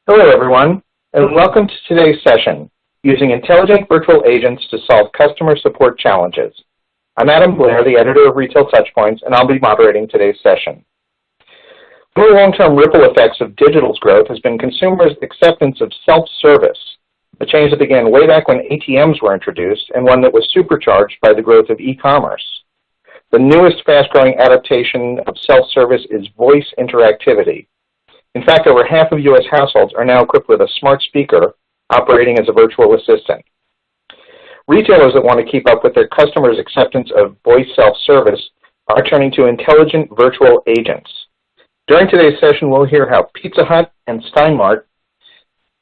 Hello, everyone, and welcome to today's session, Using Intelligent Virtual Agents to Solve Customer Support Challenges. I'm Adam Blair, the editor of Retail Touchpoints, and I'll be moderating today's session. One of the long-term ripple effects of digital's growth has been consumers' acceptance of self-service, a change that began way back when ATMs were introduced and one that was supercharged by the growth of e-commerce. The newest fast-growing adaptation of self-service is voice interactivity. In fact, over half of U.S. households are now equipped with a smart speaker operating as a virtual assistant. Retailers that want to keep up with their customers' acceptance of voice self-service are turning to intelligent virtual agents. During today's session, we'll hear how Pizza Hut and Stein Mart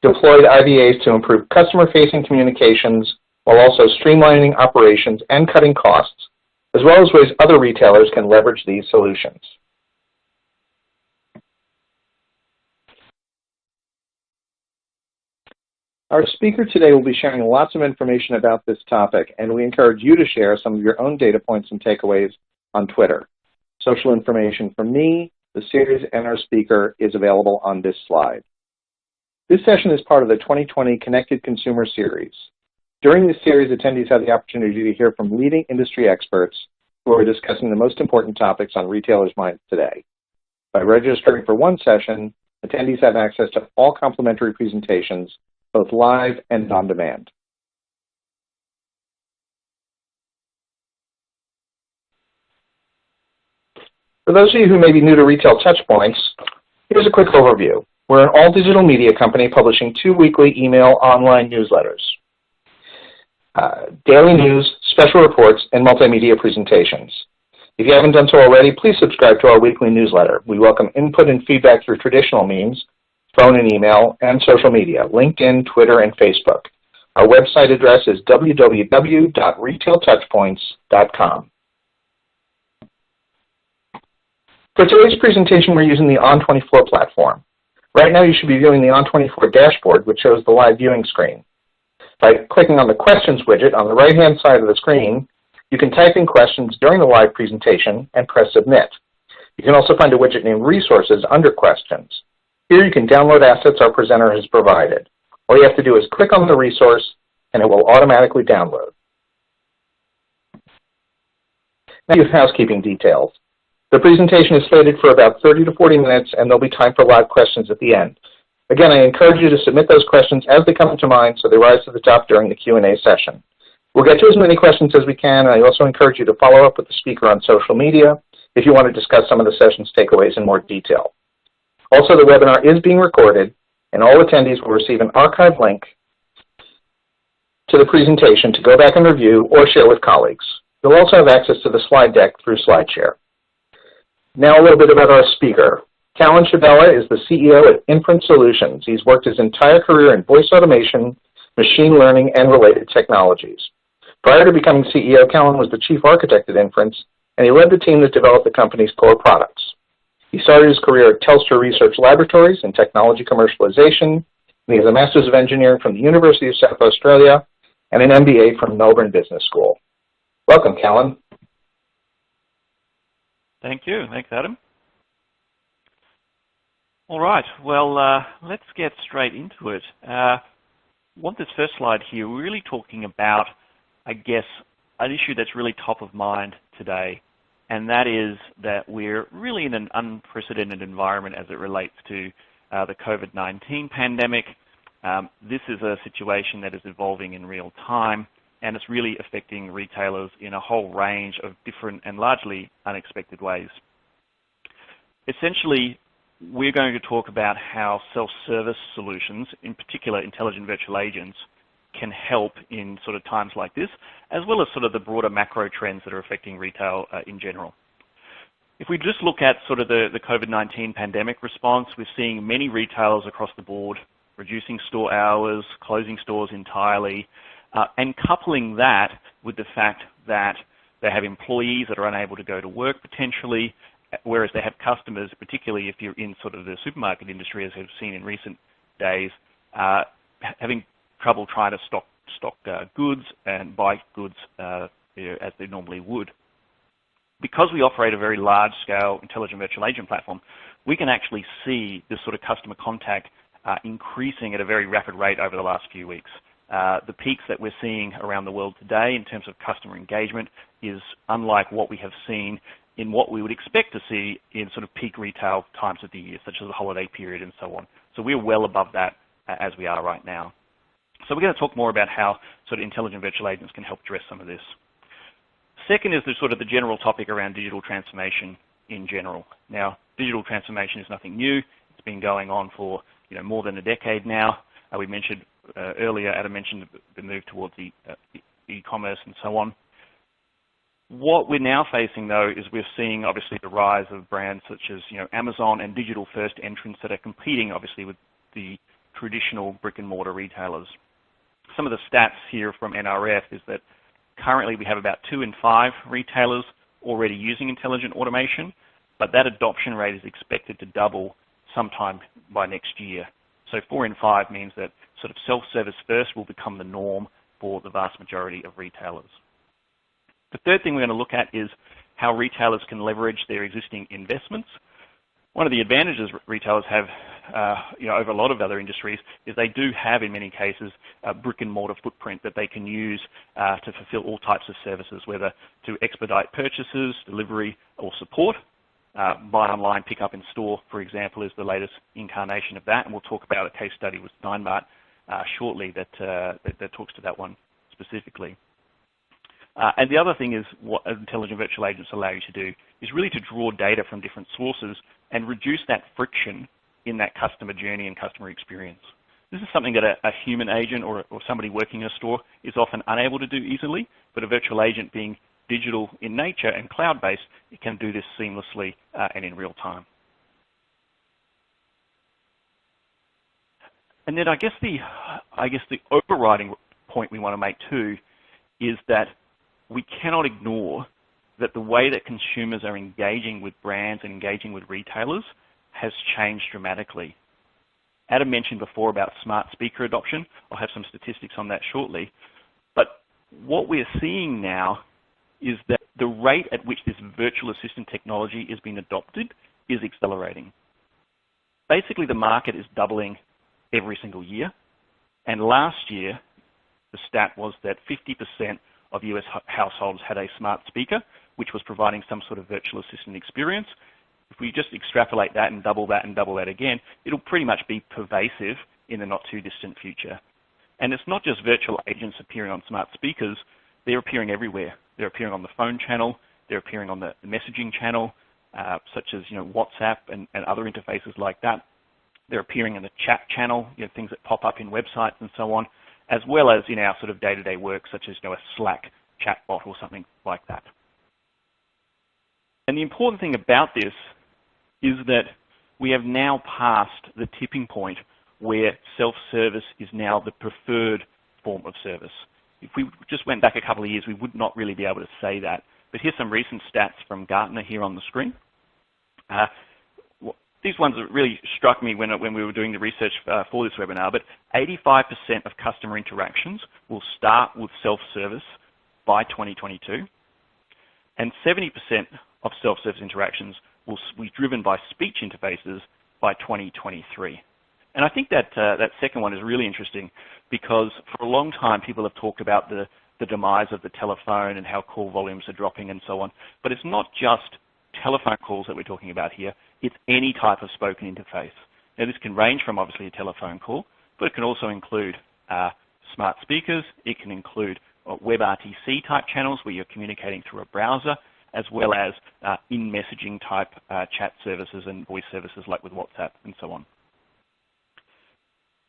deployed IVAs to improve customer-facing communications while also streamlining operations and cutting costs, as well as ways other retailers can leverage these solutions. Our speaker today will be sharing lots of information about this topic, and we encourage you to share some of your own data points and takeaways on Twitter. Social information from me, the series, and our speaker is available on this slide. This session is part of the 2020 Connected Consumer Series. During this series, attendees have the opportunity to hear from leading industry experts who are discussing the most important topics on retailers' minds today. By registering for one session, attendees have access to all complimentary presentations, both live and on demand. For those of you who may be new to Retail Touchpoints, here's a quick overview. We're an all-digital media company publishing 2 weekly email online newsletters, daily news, special reports, and multimedia presentations. If you haven't done so already, please subscribe to our weekly newsletter. We welcome input and feedback through traditional means, phone and email, and social media, LinkedIn, Twitter, and Facebook. Our website address is www.retailtouchpoints.com. For today's presentation, we're using the On24 platform. Right now, you should be viewing the On24 dashboard, which shows the live viewing screen. By clicking on the Questions widget on the right-hand side of the screen, you can type in questions during the live presentation and press Submit. You can also find a widget named Resources under Questions. Here you can download assets our presenter has provided. All you have to do is click on the resource, and it will automatically download. Now you have housekeeping details. The presentation is slated for about 30 to 40 minutes, and there'll be time for live questions at the end. Again, I encourage you to submit those questions as they come to mind so they rise to the top during the Q&A session. We'll get to as many questions as we can, and I also encourage you to follow up with the speaker on social media if you want to discuss some of the session's takeaways in more detail. Also, the webinar is being recorded, and all attendees will receive an archive link to the presentation to go back and review or share with colleagues. You'll also have access to the slide deck through SlideShare. Now a little bit about our speaker. Callan Chabella is the CEO at Inference Solutions. He's worked his entire career in voice automation, machine learning, and related technologies. Prior to becoming CEO, Callan was the chief architect at Inference, and he led the team that developed the company's core products. He started his career at Telstra Research Laboratories in technology commercialization, and he has a Master's of Engineering from the University of South Australia and an MBA from Melbourne Business School. Welcome, Callan. Thank you. Thanks, Adam. All right. Well, let's get straight into it. Want this first slide here, we're really talking about, I guess, an issue that's really top of mind today, and that is that we're really in an unprecedented environment as it relates to the COVID-19 pandemic. This is a situation that is evolving in real time, and it's really affecting retailers in a whole range of different and largely unexpected ways. Essentially, we're going to talk about how self-service solutions, in particular intelligent virtual agents, can help in sort of times like this, as well as sort of the broader macro trends that are affecting retail in general. If we just look at sort of the COVID-19 pandemic response, we're seeing many retailers across the board reducing store hours, closing stores entirely, and coupling that with the fact that they have employees that are unable to go to work potentially, whereas they have customers, particularly if you're in sort of the supermarket industry, as we've seen in recent days, having trouble trying to stock goods and buy goods as they normally would. Because we operate a very large-scale intelligent virtual agent platform, we can actually see this sort of customer contact increasing at a very rapid rate over the last few weeks. The peaks that we're seeing around the world today in terms of customer engagement is unlike what we have seen in what we would expect to see in sort of peak retail times of the year, such as the holiday period and so on. So we're well above that as we are right now. So we're going to talk more about how sort of intelligent virtual agents can help address some of this. Second is the sort of the general topic around digital transformation in general. Now, digital transformation is nothing new. It's been going on for more than a decade now. We mentioned earlier, Adam mentioned the move towards the e-commerce and so on. What we're now facing, though, is we're seeing obviously the rise of brands such as Amazon and digital-first entrants that are competing obviously with the traditional brick-and-mortar retailers. Some of the stats here from NRF is that currently we have about 2 in 5 retailers already using intelligent automation, but that adoption rate is expected to double sometime by next year. So 4 in 5 means that sort of self-service first will become the norm for the vast majority of retailers. The third thing we're going to look at is how retailers can leverage their existing investments. One of the advantages retailers have over a lot of other industries is they do have, in many cases, a brick-and-mortar footprint that they can use to fulfill all types of services, whether to expedite purchases, delivery, or support. Buy online, pick up in store, for example, is the latest incarnation of that, and we'll talk about a case study with Stein Mart shortly that talks to that one specifically. And the other thing is what intelligent virtual agents allow you to do is really to draw data from different sources and reduce that friction in that customer journey and customer experience. This is something that a human agent or somebody working in a store is often unable to do easily, but a virtual agent being digital in nature and cloud-based, it can do this seamlessly and in real time. And then I guess the overriding point we want to make too is that we cannot ignore that the way that consumers are engaging with brands and engaging with retailers has changed dramatically. Adam mentioned before about smart speaker adoption. I'll have some statistics on that shortly. But what we're seeing now is that the rate at which this virtual assistant technology is being adopted is accelerating. Basically, the market is doubling every single year. And last year, the stat was that 50% of US households had a smart speaker, which was providing some sort of virtual assistant experience. If we just extrapolate that and double that again, it'll pretty much be pervasive in the not too distant future. And it's not just virtual agents appearing on smart speakers, they're appearing everywhere. They're appearing on the phone channel, they're appearing on the messaging channel, such as WhatsApp and other interfaces like that. They're appearing in the chat channel, things that pop up in websites and so on, as well as in our sort of day-to-day work, such as a Slack chatbot or something like that. And the important thing about this is that we have now passed the tipping point where self-service is now the preferred form of service. If we just went back a couple of years, we would not really be able to say that. But here's some recent stats from Gartner here on the screen. These ones really struck me when we were doing the research for this webinar, but 85% of customer interactions will start with self-service by 2022, and 70% of self-service interactions will be driven by speech interfaces by 2023. And I think that that second one is really interesting because for a long time people have talked about the demise of the telephone and how call volumes are dropping and so on, but it's not just telephone calls that we're talking about here, it's any type of spoken interface. Now this can range from obviously a telephone call, but it can also include smart speakers, it can include WebRTC type channels where you're communicating through a browser, as well as in-messaging type chat services and voice services like with WhatsApp and so on.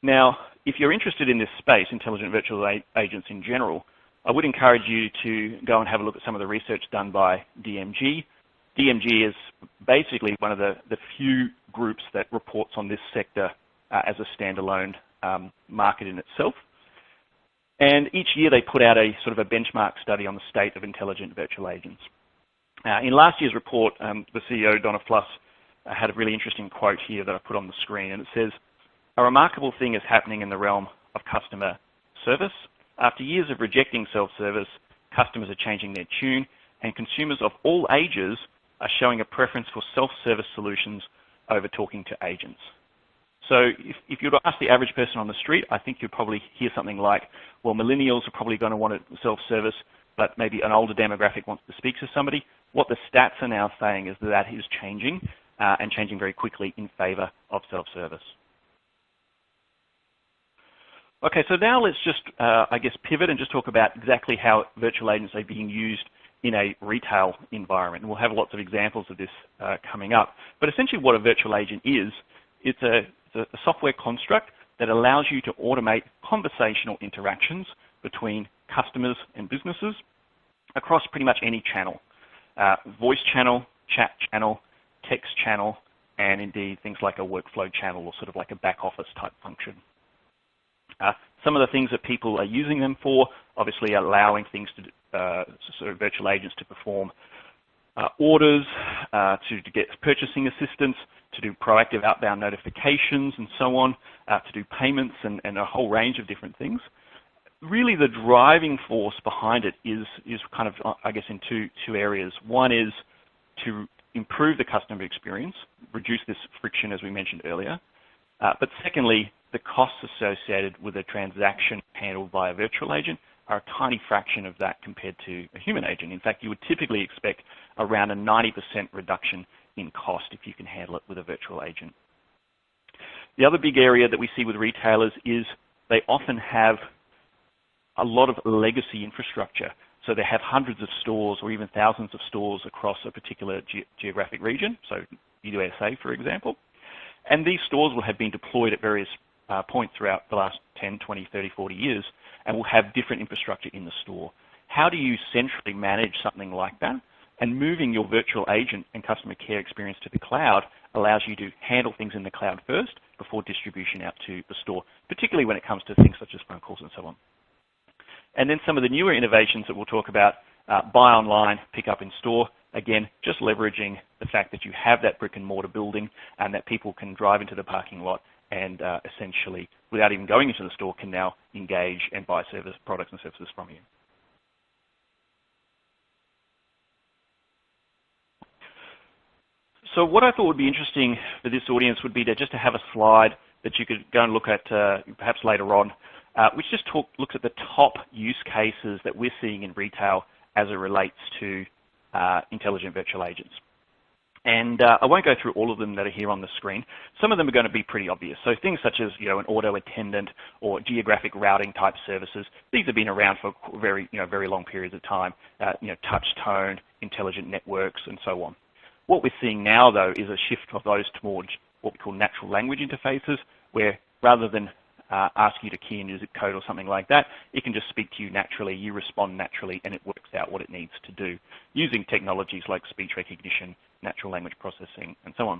Now, if you're interested in this space, intelligent virtual agents in general, I would encourage you to go and have a look at some of the research done by DMG. DMG is basically one of the few groups that reports on this sector as a standalone market in itself. And each year they put out a sort of a benchmark study on the state of intelligent virtual agents. In last year's report, the CEO, Donna Fluss, had a really interesting quote here that I put on the screen, and it says, "A remarkable thing is happening in the realm of customer service. After years of rejecting self-service, customers are changing their tune, and consumers of all ages are showing a preference for self-service solutions over talking to agents." So if you were to ask the average person on the street, I think you'd probably hear something like, well, millennials are probably going to want self-service, but maybe an older demographic wants to speak to somebody. What the stats are now saying is that is changing, and changing very quickly in favor of self-service. Okay, so now let's just, I guess, pivot and just talk about exactly how virtual agents are being used in a retail environment. And we'll have lots of examples of this coming up. But essentially what a virtual agent is, it's a software construct that allows you to automate conversational interactions between customers and businesses across pretty much any channel. Voice channel, chat channel, text channel, and indeed things like a workflow channel or sort of like a back office type function. Some of the things that people are using them for, obviously allowing things to, sort of virtual agents to perform orders, to get purchasing assistance, to do proactive outbound notifications and so on, to do payments and a whole range of different things. Really the driving force behind it is kind of, I guess, in two areas. One is to improve the customer experience, reduce this friction as we mentioned earlier. But secondly, the costs associated with a transaction handled by a virtual agent are a tiny fraction of that compared to a human agent. In fact, you would typically expect around a 90% reduction in cost if you can handle it with a virtual agent. The other big area that we see with retailers is they often have a lot of legacy infrastructure. So they have hundreds of stores or even thousands of stores across a particular geographic region, so USA, for example. And these stores will have been deployed at various points throughout the last 10, 20, 30, 40 years, and will have different infrastructure in the store. How do you centrally manage something like that? And moving your virtual agent and customer care experience to the cloud allows you to handle things in the cloud first before distribution out to the store, particularly when it comes to things such as phone calls and so on. And then some of the newer innovations that we'll talk about, buy online, pick up in store. Again, just leveraging the fact that you have that brick and mortar building and that people can drive into the parking lot and essentially, without even going into the store, can now engage and buy products and services from you. So what I thought would be interesting for this audience would be just to have a slide that you could go and look at perhaps later on, which just looks at the top use cases that we're seeing in retail as it relates to intelligent virtual agents. And I won't go through all of them that are here on the screen. Some of them are going to be pretty obvious. So things such as, an auto attendant or geographic routing type services. These have been around for very long periods of time. Touch tone, intelligent networks, and so on. What we're seeing now, though, is a shift of those towards what we call natural language interfaces, where rather than ask you to key in your zip code or something like that, it can just speak to you naturally, you respond naturally, and it works out what it needs to do, using technologies like speech recognition, natural language processing, and so on.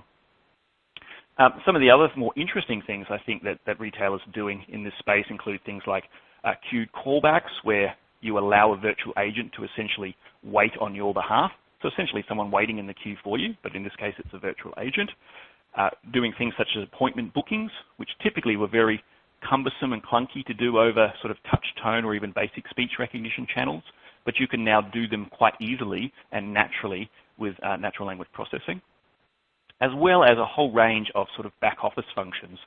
Some of the other more interesting things I think that retailers are doing in this space include things like queued callbacks, where you allow a virtual agent to essentially wait on your behalf. So essentially someone waiting in the queue for you, but in this case it's a virtual agent. Doing things such as appointment bookings, which typically were very cumbersome and clunky to do over sort of touch tone or even basic speech recognition channels, but you can now do them quite easily and naturally with natural language processing, as well as a whole range of sort of back office functions.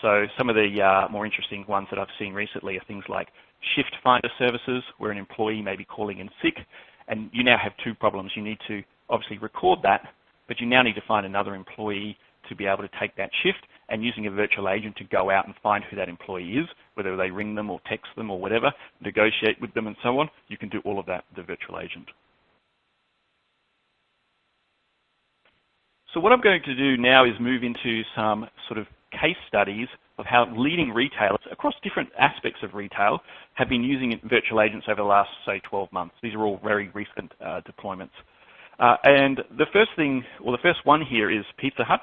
So some of the more interesting ones that I've seen recently are things like shift finder services, where an employee may be calling in sick, and you now have two problems. You need to obviously record that, but you now need to find another employee to be able to take that shift, and using a virtual agent to go out and find who that employee is, whether they ring them or text them or whatever, negotiate with them and so on. You can do all of that with a virtual agent. So what I'm going to do now is move into some sort of case studies of how leading retailers across different aspects of retail have been using virtual agents over the last, say, 12 months. These are all very recent deployments. And the first thing, or the first one here, is Pizza Hut.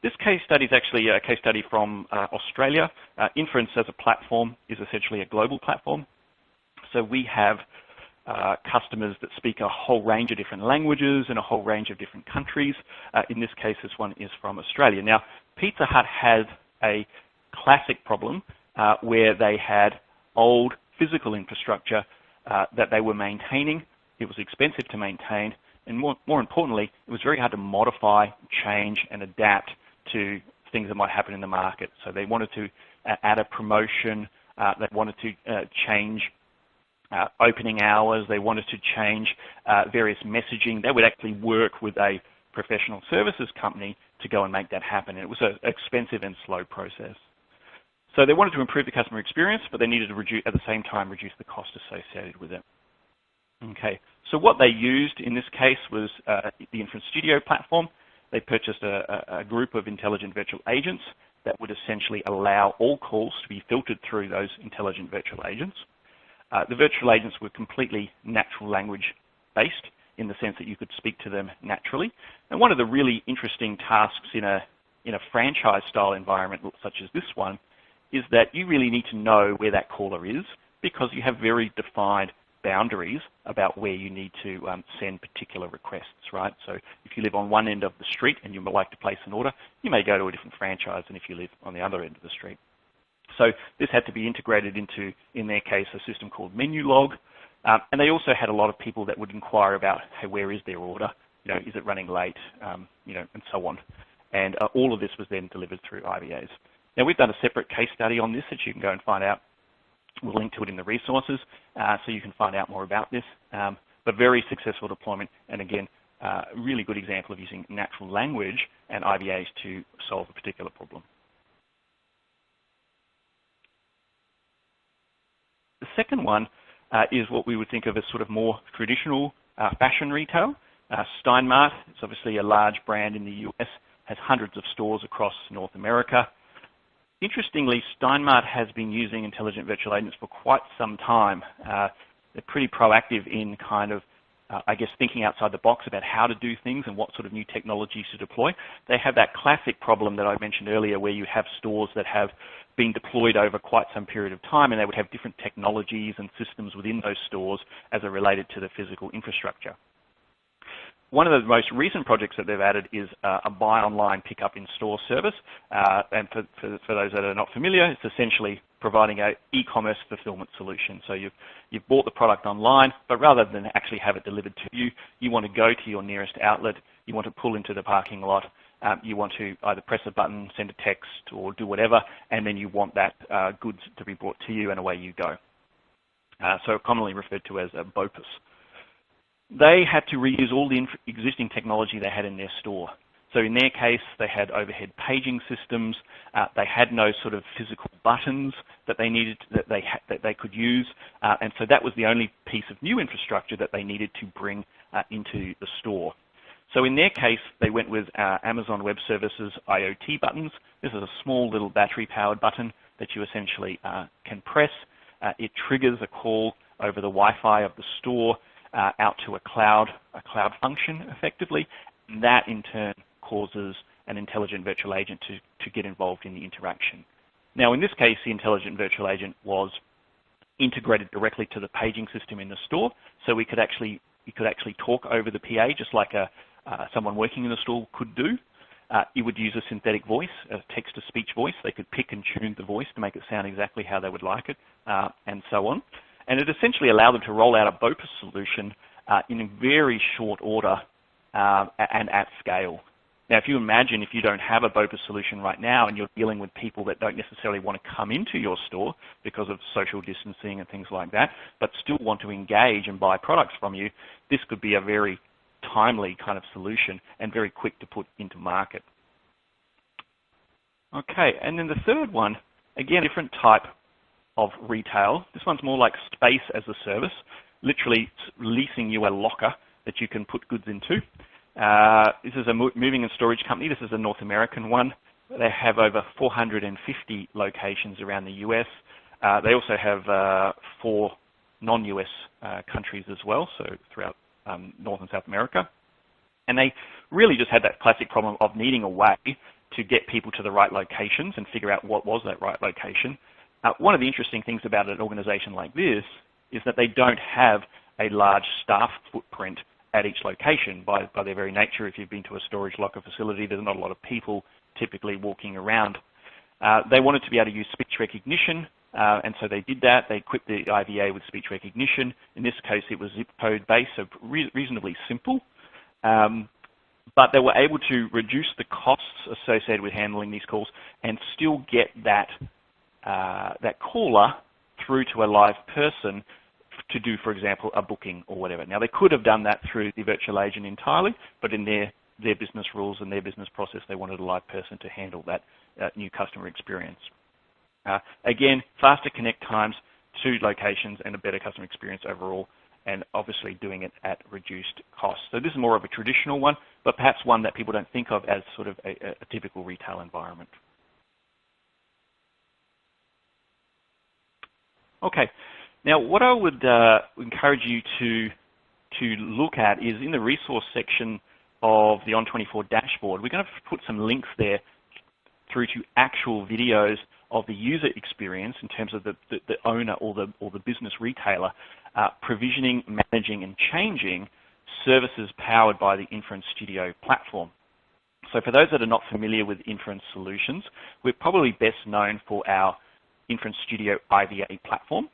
This case study is actually a case study from Australia. Inference as a platform is essentially a global platform. So we have customers that speak a whole range of different languages in a whole range of different countries. In this case, this one is from Australia. Now, Pizza Hut has a classic problem where they had old physical infrastructure that they were maintaining. It was expensive to maintain, and more importantly, it was very hard to modify, change, and adapt to things that might happen in the market. So they wanted to add a promotion, they wanted to change opening hours, they wanted to change various messaging. They would actually work with a professional services company to go and make that happen. And it was an expensive and slow process. So they wanted to improve the customer experience, but they needed to at the same time reduce the cost associated with it. Okay, so what they used in this case was the Inference Studio platform. They purchased a group of intelligent virtual agents that would essentially allow all calls to be filtered through those intelligent virtual agents. The virtual agents were completely natural language based in the sense that you could speak to them naturally. And one of the really interesting tasks in a franchise style environment such as this one is that you really need to know where that caller is, because you have very defined boundaries about where you need to send particular requests, right? So if you live on one end of the street and you would like to place an order, you may go to a different franchise than if you live on the other end of the street. So this had to be integrated into, in their case, a system called Menulog. And they also had a lot of people that would inquire about, hey, where is their order? Is it running late? And so on. And all of this was then delivered through IVAs. Now, we've done a separate case study on this that you can go and find out. We'll link to it in the resources so you can find out more about this. But very successful deployment, and again, really good example of using natural language and IVAs to solve a particular problem. The second one is what we would think of as sort of more traditional fashion retail. Stein Mart, it's obviously a large brand in the US, has hundreds of stores across North America. Interestingly, Stein Mart has been using intelligent virtual agents for quite some time. They're pretty proactive in kind of, I guess, thinking outside the box about how to do things and what sort of new technologies to deploy. They have that classic problem that I mentioned earlier where you have stores that have been deployed over quite some period of time, and they would have different technologies and systems within those stores as it related to the physical infrastructure. One of the most recent projects that they've added is a buy online, pick up in store service. And for those that are not familiar, it's essentially providing an e-commerce fulfillment solution. So you've bought the product online, but rather than actually have it delivered to you, you want to go to your nearest outlet, you want to pull into the parking lot, you want to either press a button, send a text, or do whatever, and then you want that goods to be brought to you, and away you go. So commonly referred to as a BOPUS. They had to reuse all the existing technology they had in their store. So in their case, they had overhead paging systems. They had no sort of physical buttons that they needed, that they could use, and so that was the only piece of new infrastructure that they needed to bring into the store. So in their case, they went with Amazon Web Services IoT buttons. This is a small little battery-powered button that you essentially can press. It triggers a call over the Wi-Fi of the store out to a cloud function, effectively. And that, in turn, causes an intelligent virtual agent to get involved in the interaction. Now, in this case, the intelligent virtual agent was integrated directly to the paging system in the store, so you could actually talk over the PA just like someone working in the store could do. You would use a synthetic voice, a text-to-speech voice. They could pick and tune the voice to make it sound exactly how they would like it, and so on. And it essentially allowed them to roll out a BOPUS solution in a very short order and at scale. Now, if you imagine if you don't have a BOPUS solution right now and you're dealing with people that don't necessarily want to come into your store because of social distancing and things like that, but still want to engage and buy products from you, this could be a very timely kind of solution and very quick to put into market. Okay, and then the third one, again, different type of retail. This one's more like space as a service, literally leasing you a locker that you can put goods into. This is a moving and storage company. This is a North American one. They have over 450 locations around the US. They also have 4 non-US countries as well, so throughout North and South America. And they really just had that classic problem of needing a way to get people to the right locations and figure out what was that right location. One of the interesting things about an organization like this is that they don't have a large staff footprint at each location. By their very nature, if you've been to a storage locker facility, there's not a lot of people typically walking around. They wanted to be able to use speech recognition, and so they did that. They equipped the IVA with speech recognition. In this case, it was zip code based, so reasonably simple. but they were able to reduce the costs associated with handling these calls and still get that caller through to a live person to do, for example, a booking or whatever. Now, they could have done that through the virtual agent entirely, but in their business rules and their business process, they wanted a live person to handle that new customer experience. Again, faster connect times to locations and a better customer experience overall, and obviously doing it at reduced cost. So this is more of a traditional one, but perhaps one that people don't think of as sort of a typical retail environment. Okay, now what I would encourage you to look at is in the resource section of the On24 dashboard. We're going to put some links there through to actual videos of the user experience in terms of the owner or the business retailer provisioning, managing, and changing services powered by the Inference Studio platform. So for those that are not familiar with Inference Solutions, we're probably best known for our Inference Studio IVA platform.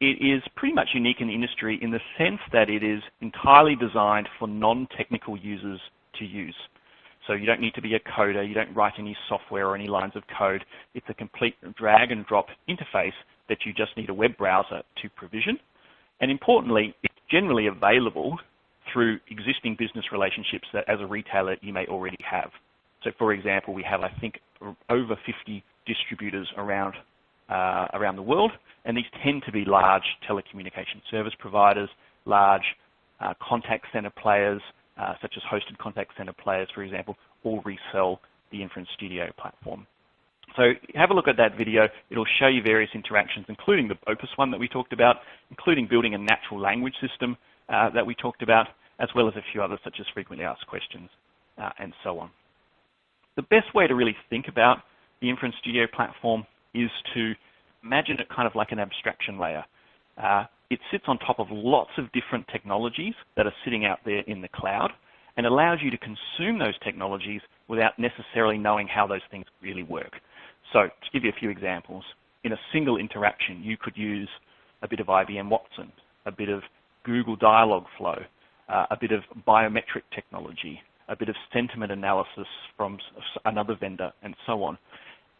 It is pretty much unique in the industry in the sense that it is entirely designed for non-technical users to use. So you don't need to be a coder, you don't write any software or any lines of code. It's a complete drag and drop interface that you just need a web browser to provision. And importantly, it's generally available through existing business relationships that as a retailer you may already have. So for example, we have, I think, over 50 distributors around the world, and these tend to be large telecommunication service providers, large contact center players, such as hosted contact center players, for example, all resell the Inference Studio platform. So have a look at that video. It'll show you various interactions, including the Opus one that we talked about, including building a natural language system that we talked about, as well as a few others, such as frequently asked questions and so on. The best way to really think about the Inference Studio platform is to imagine it kind of like an abstraction layer. It sits on top of lots of different technologies that are sitting out there in the cloud and allows you to consume those technologies without necessarily knowing how those things really work. So to give you a few examples, in a single interaction, you could use a bit of IBM Watson, a bit of Google Dialogflow, a bit of biometric technology, a bit of sentiment analysis from another vendor, and so on.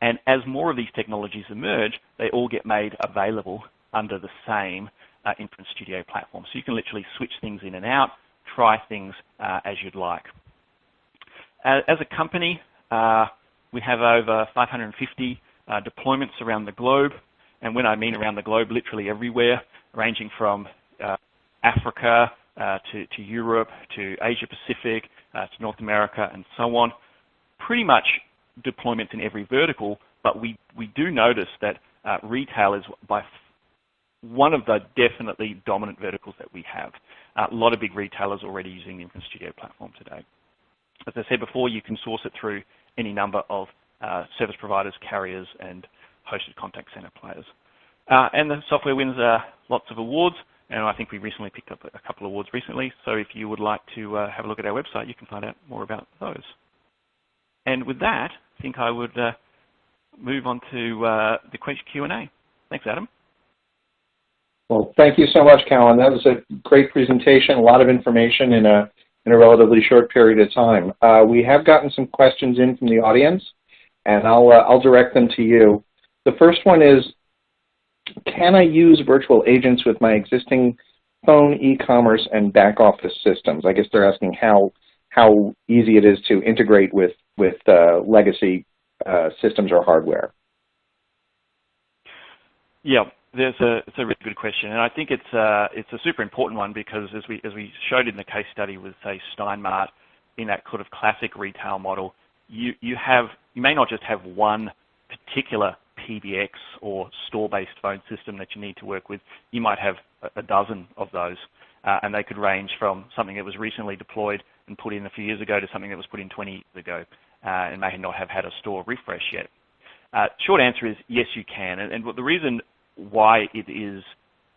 And as more of these technologies emerge, they all get made available under the same Inference Studio platform. So you can literally switch things in and out, try things as you'd like. As a company, we have over 550 deployments around the globe. And when I mean around the globe, literally everywhere, ranging from Africa to Europe, to Asia Pacific, to North America, and so on. Pretty much deployments in every vertical, but we do notice that retail is by one of the definitely dominant verticals that we have. A lot of big retailers already using the Inference Studio platform today. As I said before, you can source it through any number of service providers, carriers, and hosted contact center players. And the software wins lots of awards, and I think we recently picked up a couple of awards recently. So if you would like to have a look at our website, you can find out more about those. And with that, I think I would move on to the Q&A. Thanks, Adam. Well, thank you so much, Callan. That was a great presentation, a lot of information in a relatively short period of time. We have gotten some questions in from the audience, and I'll direct them to you. The first one is, can I use virtual agents with my existing phone, e-commerce, and back office systems? I guess they're asking how easy it is to integrate with legacy systems or hardware. Yeah. It's a really good question, and I think it's a super important one because as we showed in the case study with, say, Stein Mart, in that sort of classic retail model, you may not just have one particular PBX or store-based phone system that you need to work with. You might have a dozen of those, and they could range from something that was recently deployed and put in a few years ago to something that was put in 20 years ago and may not have had a store refresh yet. Short answer is yes, you can, and the reason why it is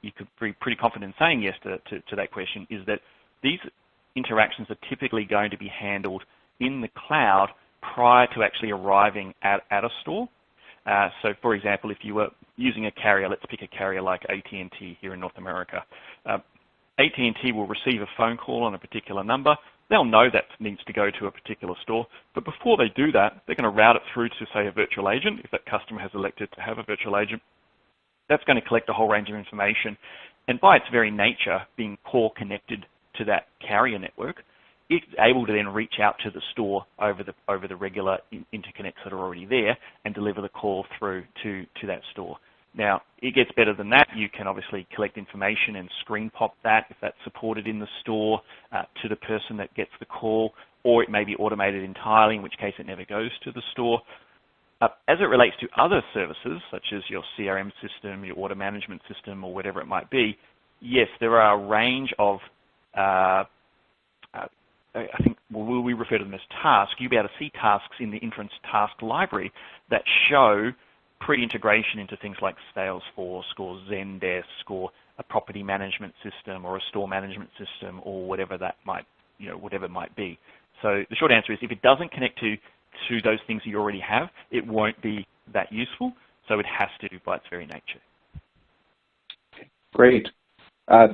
you could be pretty confident in saying yes to that question is that these interactions are typically going to be handled in the cloud prior to actually arriving at a store. So for example, if you were using a carrier, let's pick a carrier like AT&T here in North America. AT&T will receive a phone call on a particular number. they'll know that needs to go to a particular store. But before they do that, they're going to route it through to, say, a virtual agent, if that customer has elected to have a virtual agent. That's going to collect a whole range of information. And by its very nature, being core connected to that carrier network, it's able to then reach out to the store over the regular interconnects that are already there and deliver the call through to that store. Now, it gets better than that. You can obviously collect information and screen pop that, if that's supported in the store, to the person that gets the call, or it may be automated entirely, in which case it never goes to the store. As it relates to other services, such as your CRM system, your order management system, or whatever it might be, yes, there are a range of, I think we refer to them as tasks. You'll be able to see tasks in the Inference task library that show pre-integration into things like Salesforce or Zendesk or a property management system or a store management system or whatever that might, whatever it might be. So the short answer is, if it doesn't connect to those things you already have, it won't be that useful. So it has to by its very nature. Great.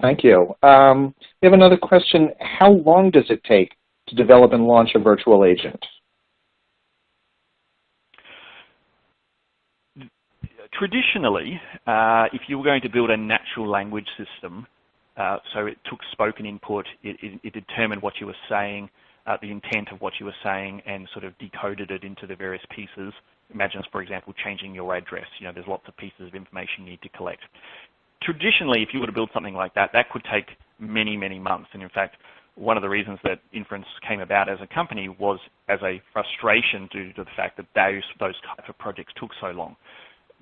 Thank you. We have another question. How long does it take to develop and launch a virtual agent? Traditionally, if you were going to build a natural language system, so it took spoken input, it determined what you were saying, the intent of what you were saying, and sort of decoded it into the various pieces. Imagine, for example, changing your address. There's lots of pieces of information you need to collect. Traditionally, if you were to build something like that, that could take many, many months. And in fact, one of the reasons that Inference came about as a company was as a frustration due to the fact that those types of projects took so long.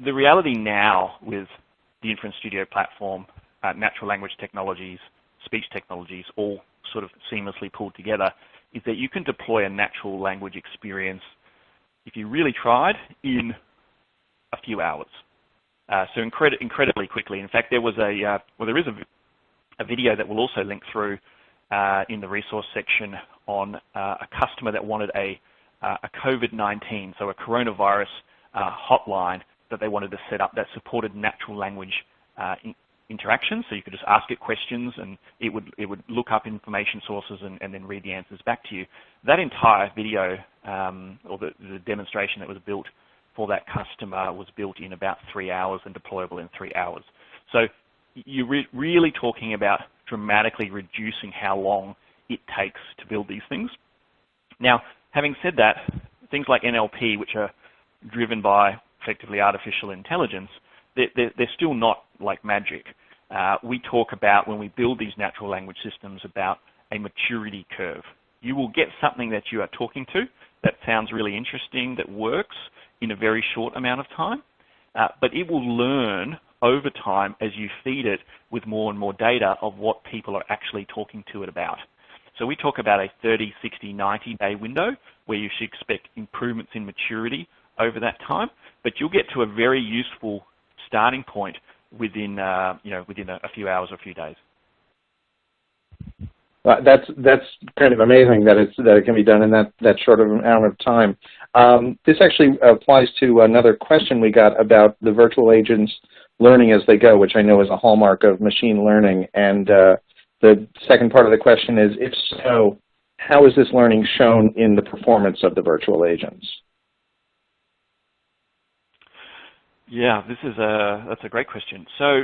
The reality now with the Inference Studio platform, natural language technologies, speech technologies, all sort of seamlessly pulled together, is that you can deploy a natural language experience, if you really tried, in a few hours. So incredibly quickly. In fact, there was there is a video that we'll also link through in the resource section on a customer that wanted a COVID-19, so a coronavirus hotline that they wanted to set up that supported natural language interaction. So you could just ask it questions and it would look up information sources and then read the answers back to you. That entire video, or the demonstration that was built for that customer, was built in about 3 hours and deployable in 3 hours. So you're really talking about dramatically reducing how long it takes to build these things. Now, having said that, things like NLP, which are driven by effectively artificial intelligence, they're still not like magic. We talk about, when we build these natural language systems, about a maturity curve. You will get something that you are talking to that sounds really interesting, that works in a very short amount of time, but it will learn over time as you feed it with more and more data of what people are actually talking to it about. So we talk about a 30, 60, 90-day window where you should expect improvements in maturity over that time, but you'll get to a very useful starting point within within a few hours or a few days. That's kind of amazing that it can be done in that short of an amount of time. This actually applies to another question we got about the virtual agents learning as they go, which I know is a hallmark of machine learning. And the second part of the question is, if so, how is this learning shown in the performance of the virtual agents? Yeah, that's a great question. So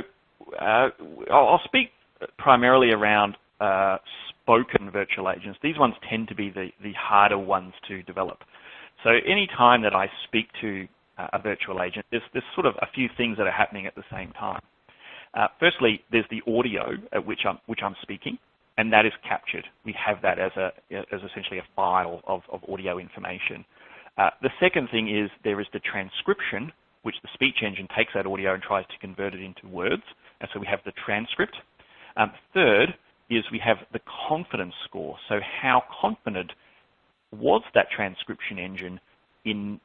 I'll speak primarily around spoken virtual agents. These ones tend to be the harder ones to develop. So any time that I speak to a virtual agent, there's sort of a few things that are happening at the same time. Firstly, there's the audio at which I'm speaking, and that is captured. We have that as essentially a file of audio information. The second thing is there is the transcription, which the speech engine takes that audio and tries to convert it into words, and so we have the transcript. Third is we have the confidence score. So how confident was that transcription engine in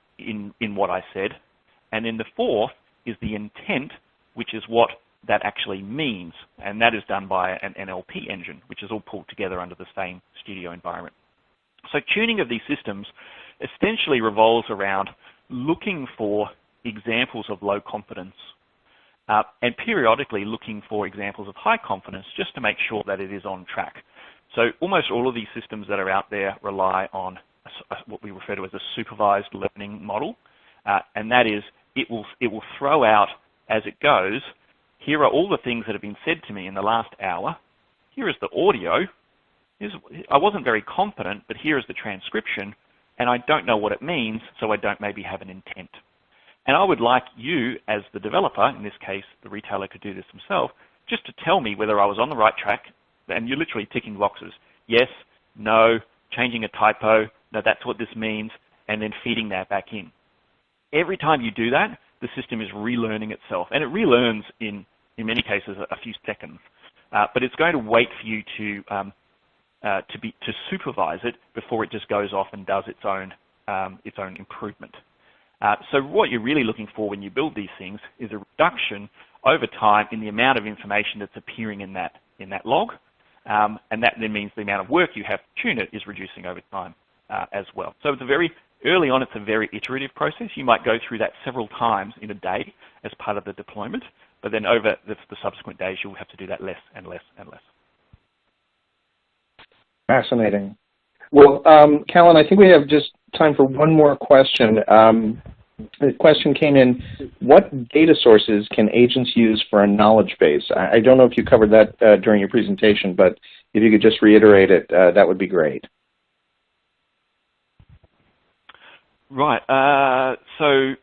what I said? And then the fourth is the intent, which is what that actually means, and that is done by an NLP engine, which is all pulled together under the same studio environment. So tuning of these systems essentially revolves around looking for examples of low confidence and periodically looking for examples of high confidence just to make sure that it is on track. So almost all of these systems that are out there rely on what we refer to as a supervised learning model, and that is it will throw out as it goes, here are all the things that have been said to me in the last hour, here is the audio, I wasn't very confident, but here is the transcription, and I don't know what it means, so I don't maybe have an intent. And I would like you, as the developer, in this case, the retailer could do this himself, just to tell me whether I was on the right track, and you're literally ticking boxes. Yes, no, changing a typo, no, that's what this means, and then feeding that back in. Every time you do that, the system is relearning itself, and it relearns in many cases a few seconds. But it's going to wait for you to supervise it before it just goes off and does its own improvement. So what you're really looking for when you build these things is a reduction over time in the amount of information that's appearing in that log, and that then means the amount of work you have to tune it is reducing over time as well. So early on, it's a very iterative process. You might go through that several times in a day as part of the deployment, but then over the subsequent days, you'll have to do that less and less and less. Fascinating. Well, Callan, I think we have just time for one more question. The question came in, what data sources can agents use for a knowledge base? I don't know if you covered that during your presentation, but if you could just reiterate it, that would be great. Right. So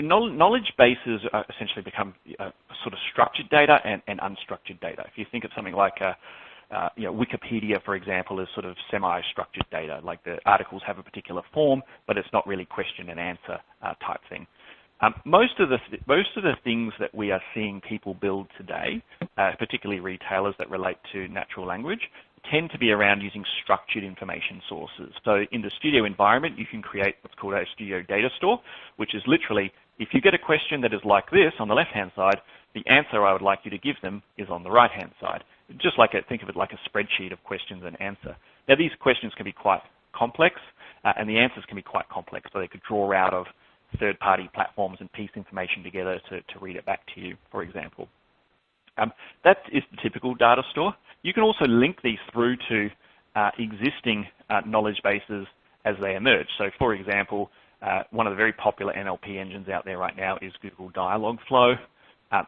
knowledge bases essentially become sort of structured data and unstructured data. If you think of something like Wikipedia, for example, is sort of semi-structured data, like the articles have a particular form, but it's not really question and answer type thing. Most of the things that we are seeing people build today, particularly retailers that relate to natural language, tend to be around using structured information sources. So in the studio environment, you can create what's called a studio data store, which is literally, if you get a question that is like this on the left-hand side, the answer I would like you to give them is on the right-hand side. Just like think of it like a spreadsheet of questions and answer. Now these questions can be quite complex, and the answers can be quite complex, so they could draw out of third-party platforms and piece information together to read it back to you, for example. That is the typical data store. You can also link these through to existing knowledge bases as they emerge. So for example, one of the very popular NLP engines out there right now is Google Dialogflow.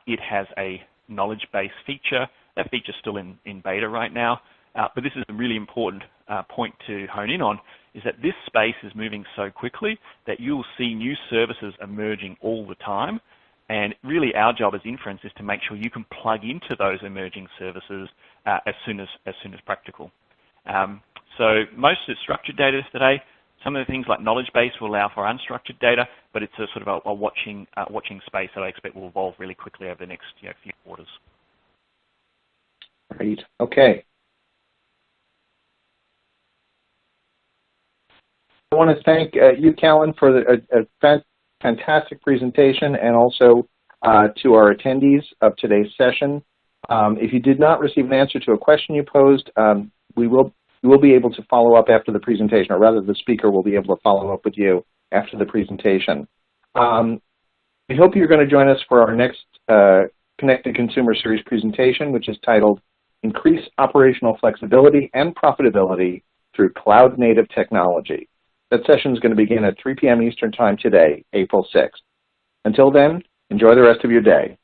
It has a knowledge base feature. That feature is still in beta right now. But this is a really important point to hone in on, is that this space is moving so quickly that you'll see new services emerging all the time. And really our job as Inference is to make sure you can plug into those emerging services as soon as practical. So most of the structured data today, some of the things like knowledge base will allow for unstructured data, but it's a sort of a watching space that I expect will evolve really quickly over the next few quarters. Great. Okay. I want to thank you, Callan, for a fantastic presentation, and also to our attendees of today's session. If you did not receive an answer to a question you posed, we will be able to follow up after the presentation, or rather the speaker will be able to follow up with you after the presentation. We hope you're going to join us for our next Connected Consumer Series presentation, which is titled Increase Operational Flexibility and Profitability Through Cloud-Native Technology. That session is going to begin at 3 p.m. Eastern Time today, April 6th. Until then, enjoy the rest of your day.